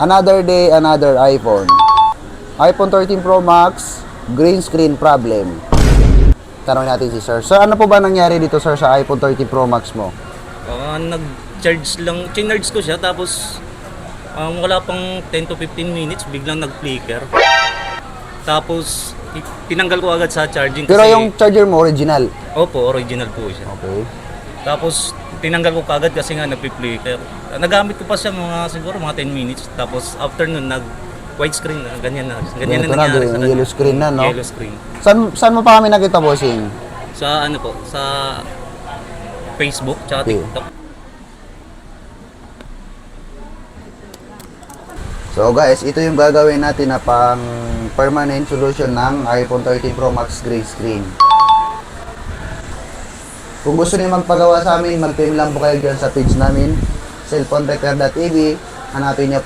Another day, another iPhone. iPhone 13 Pro Max, green screen problem. Tanong natin si Sir. Sir, ano po ba nangyari dito, Sir, sa iPhone 13 Pro Max mo? Nag-charge lang, chinarge ko siya tapos wala pang 10 to 15 minutes biglang nag-flicker. Tapos tinanggal ko agad sa charging Pero kasi yung charger mo, original. opo, original po siya. Okay. Tapos tinanggal ko kagad kasi nga nag-flicker. Nagamit ko pa siya siguro mga 10 minutes tapos after nun widescreen na ganyan na Ganito na, nangyari sa kanya. yellow screen na, no? Yellow screen. Saan mo pa kami nakita, bossing? Sa ano po, sa Facebook tsaka Okay. TikTok. So guys, ito yung gagawin natin na pang permanent solution ng iPhone 13 Pro Max green screen. Kung gusto niyo magpagawa sa amin, mag-PM lang po kayo dyan sa page namin, cellphonerepair.tv. Hanapin niyo po